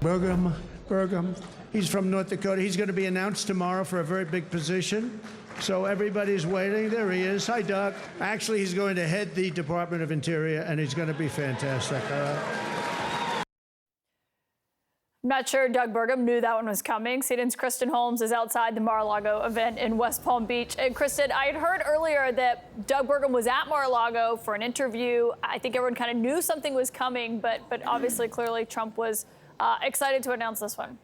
Burgum. He's from North Dakota. He's going to be announced tomorrow for a very big position. So everybody's waiting. There he is. Hi, Doug. Actually, he's going to head the Department of Interior, and he's going to be fantastic. I'm not sure Doug Burgum knew that one was coming. CNN's Kristen Holmes is outside the Mar-a-Lago event in West Palm Beach. And Kristen, I had heard earlier that Doug Burgum was at Mar-a-Lago for an interview. I think everyone kind of knew something was coming, but obviously, clearly, Trump was excited to announce this one.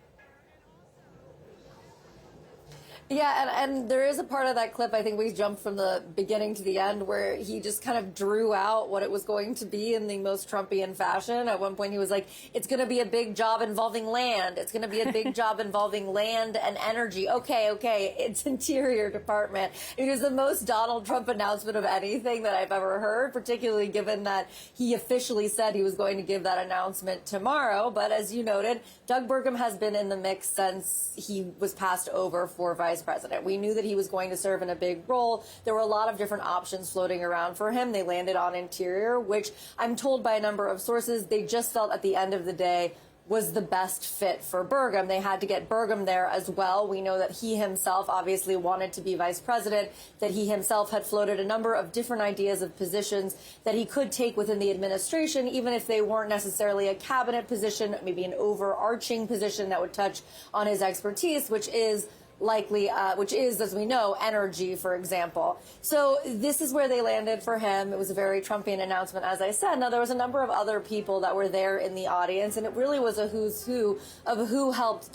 Yeah, and there is a part of that clip, I think we jumped from the beginning to the end, where he just kind of drew out what it was going to be in the most Trumpian fashion. At one point, he was like, it's going to be a big job involving land. It's going to be a big job involving land and energy. Okay, it's Interior Department. It was the most Donald Trump announcement of anything that I've ever heard, particularly given that he officially said he was going to give that announcement tomorrow. But as you noted, Doug Burgum has been in the mix since he was passed over for vice president. We knew that he was going to serve in a big role. There were a lot of different options floating around for him. They landed on Interior, which I'm told by a number of sources, they just felt at the end of the day was the best fit for Burgum. They had to get Burgum there as well. We know that he himself obviously wanted to be vice president, that he himself had floated a number of different ideas of positions that he could take within the administration, even if they weren't necessarily a cabinet position, maybe an overarching position that would touch on his expertise, which is, as we know, energy, for example. So this is where they landed for him. It was a very Trumpian announcement, as I said. Now, there was a number of other people that were there in the audience, and it really was a who's who of who helped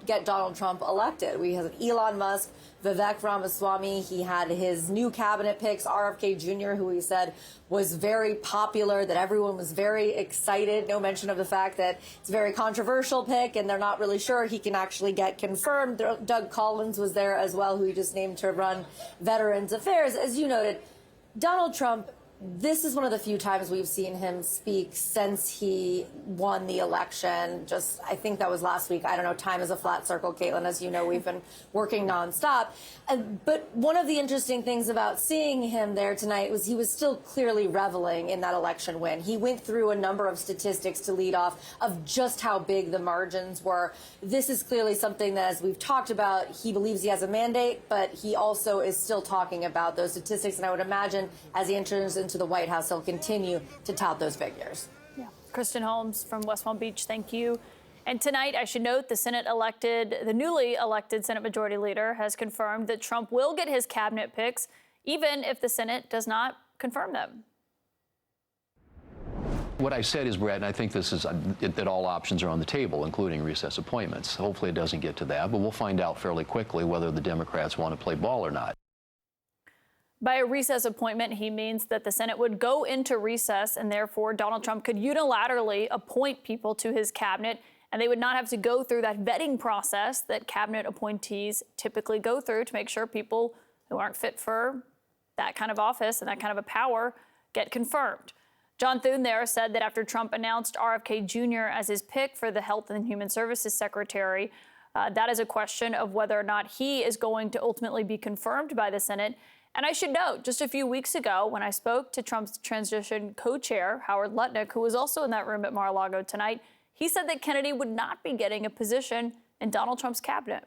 get Donald Trump elected. We had Elon Musk, Vivek Ramaswamy. He had his new cabinet picks, RFK Jr., who he said was very popular, that everyone was very excited. No mention of the fact that it's a very controversial pick and they're not really sure he can actually get confirmed. Doug Collins was there as well, who he just named to run Veterans Affairs. As you noted, Donald Trump, this is one of the few times we've seen him speak since he won the election. I think that was last week. I don't know. Time is a flat circle, Caitlin. As you know, we've been working nonstop. But one of the interesting things about seeing him there tonight was he was still clearly reveling in that election win. He went through a number of statistics to lead off of just how big the margins were. This is clearly something that, as we've talked about, he believes he has a mandate, but he also is still talking about those statistics. And I would imagine as he enters into the White House, he'll continue to tout those figures. Yeah. Kristen Holmes from West Palm Beach, thank you. And tonight, I should note, the newly elected Senate Majority Leader has confirmed that Trump will get his cabinet picks, even if the Senate does not confirm them. What I said is, Brett, and I think this is that all options are on the table, including recess appointments. Hopefully it doesn't get to that, but we'll find out fairly quickly whether the Democrats want to play ball or not. By a recess appointment, he means that the Senate would go into recess, and therefore Donald Trump could unilaterally appoint people to his cabinet, and they would not have to go through that vetting process that cabinet appointees typically go through to make sure people who aren't fit for that kind of office and that kind of a power get confirmed. John Thune there said that after Trump announced RFK Jr. as his pick for the Health and Human Services Secretary, that is a question of whether or not he is going to ultimately be confirmed by the Senate. And I should note, just a few weeks ago, when I spoke to Trump's transition co-chair, Howard Lutnick, who was also in that room at Mar-a-Lago tonight, he said that Kennedy would not be getting a position in Donald Trump's cabinet.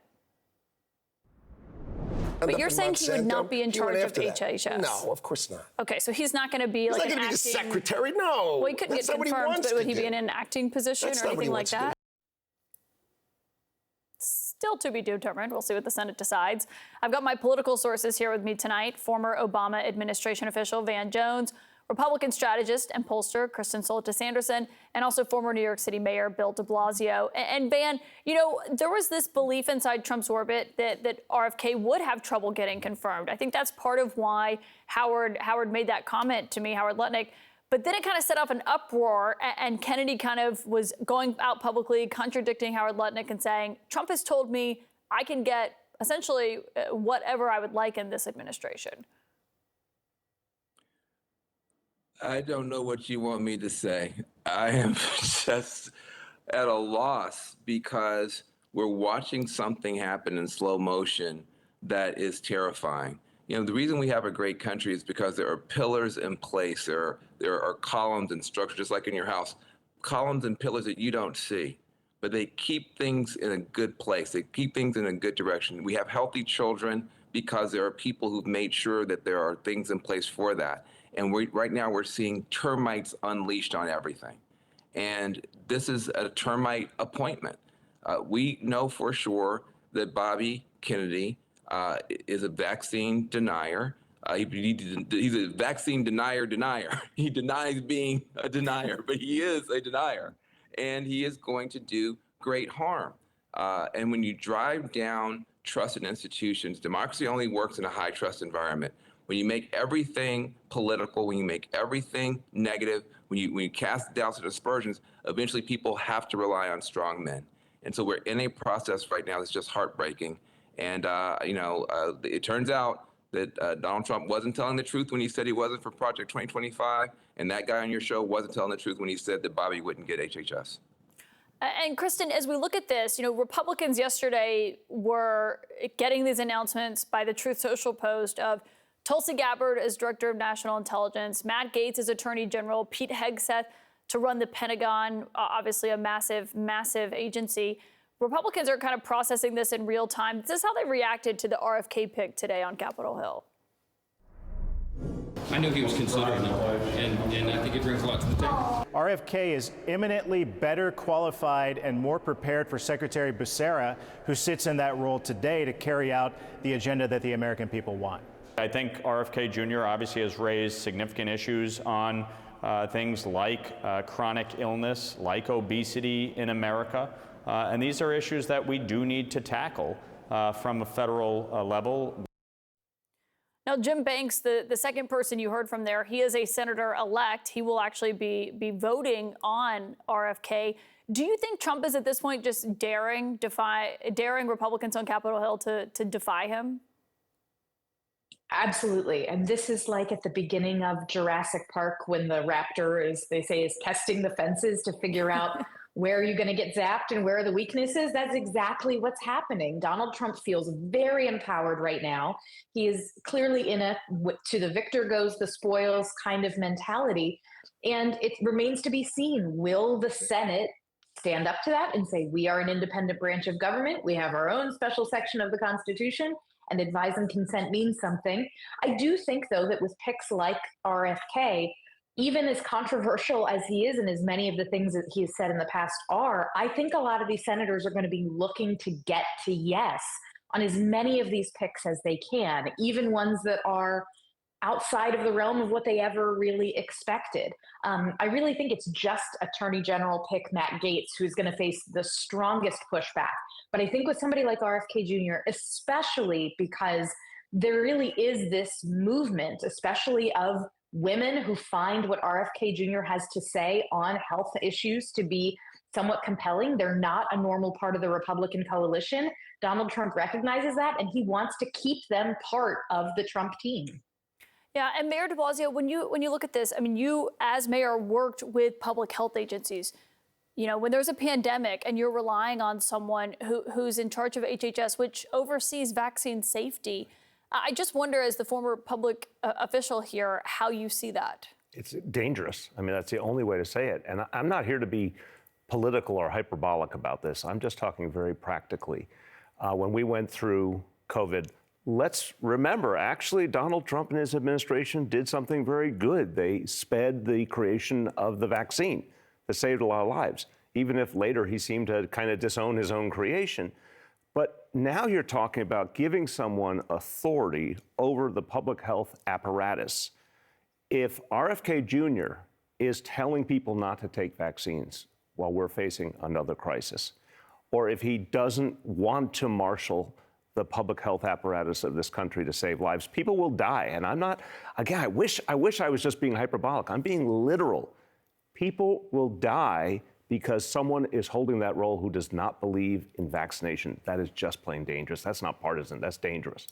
But you're saying he would not be in charge of HHS? No, of course not. Okay, so he's not going to be like an acting... He's not going to be the secretary, no. Well, he couldn't get confirmed, but would he be in an acting position or anything like that? Still to be determined. We'll see what the Senate decides. I've got my political sources here with me tonight. Former Obama administration official Van Jones, Republican strategist and pollster Kristen Soltis Anderson, and also former New York City Mayor Bill de Blasio. And Van, you know, there was this belief inside Trump's orbit that RFK would have trouble getting confirmed. I think that's part of why Howard made that comment to me, Howard Lutnick. But then it kind of set off an uproar, and Kennedy kind of was going out publicly contradicting Howard Lutnick and saying, Trump has told me I can get essentially whatever I would like in this administration. I don't know what you want me to say. I am just at a loss because we're watching something happen in slow motion that is terrifying. You know, the reason we have a great country is because there are pillars in place. There are columns and structures, just like in your house, columns and pillars that you don't see. but they keep things in a good place. They keep things in a good direction. We have healthy children because there are people who've made sure that there are things in place for that. And right now we're seeing termites unleashed on everything. And this is a termite appointment. We know for sure that Bobby Kennedy is a vaccine denier. He's a vaccine denier. He denies being a denier, but he is a denier. And he is going to do great harm. And when you drive down trusted institutions, democracy only works in a high trust environment. When you make everything political, when you make everything negative, when you cast doubts and aspersions, eventually people have to rely on strong men. And so we're in a process right now that's just heartbreaking. And, it turns out that Donald Trump wasn't telling the truth when he said he wasn't for Project 2025. And that guy on your show wasn't telling the truth when he said that Bobby wouldn't get HHS. And Kristen, as we look at this, Republicans yesterday were getting these announcements by the Truth Social post of Tulsi Gabbard as Director of National Intelligence, Matt Gaetz as Attorney General, Pete Hegseth to run the Pentagon, obviously a massive, massive agency. Republicans are kind of processing this in real time. This is how they reacted to the RFK pick today on Capitol Hill. I knew he was considering it, and I think it brings a lot to the table. RFK is eminently better qualified and more prepared for Secretary Becerra, who sits in that role today to carry out the agenda that the American people want. I think RFK Jr. obviously has raised significant issues on things like chronic illness, like obesity in America. And these are issues that we do need to tackle from a federal level. Now, Jim Banks, the second person you heard from there, he is a senator-elect. He will actually be voting on RFK. Do you think Trump is at this point just daring Republicans on Capitol Hill to defy him? Absolutely. And this is like at the beginning of Jurassic Park when the raptor is testing the fences to figure out where are you going to get zapped and where are the weaknesses. That's exactly what's happening. Donald Trump feels very empowered right now. He is clearly in a to the victor goes the spoils kind of mentality. And it remains to be seen, will the Senate stand up to that and say, we are an independent branch of government. We have our own special section of the Constitution, and advise and consent means something. I do think, though, that with picks like RFK, even as controversial as he is and as many of the things that he has said in the past are, I think a lot of these senators are going to be looking to get to yes on as many of these picks as they can, even ones that are outside of the realm of what they ever really expected. I really think it's just Attorney General pick Matt Gaetz who's going to face the strongest pushback. But I think with somebody like RFK Jr., especially because there really is this movement, especially of women who find what RFK Jr. has to say on health issues to be somewhat compelling. They're not a normal part of the Republican coalition. Donald Trump recognizes that, and he wants to keep them part of the Trump team. Yeah, and Mayor de Blasio, when you look at this, I mean, you as mayor worked with public health agencies. When there's a pandemic and you're relying on someone who's in charge of HHS, which oversees vaccine safety, I just wonder, as the former public official here, how you see that. It's dangerous. I mean, that's the only way to say it. And I'm not here to be political or hyperbolic about this. I'm just talking very practically. When we went through COVID, let's remember, actually, Donald Trump and his administration did something very good. They sped the creation of the vaccine that saved a lot of lives, even if later he seemed to kind of disown his own creation. But now you're talking about giving someone authority over the public health apparatus. If RFK Jr. is telling people not to take vaccines while we're facing another crisis, or if he doesn't want to marshal the public health apparatus of this country to save lives, people will die. And I'm not, again, I wish I was just being hyperbolic. I'm being literal. People will die because someone is holding that role who does not believe in vaccination. That is just plain dangerous. That's not partisan. That's dangerous.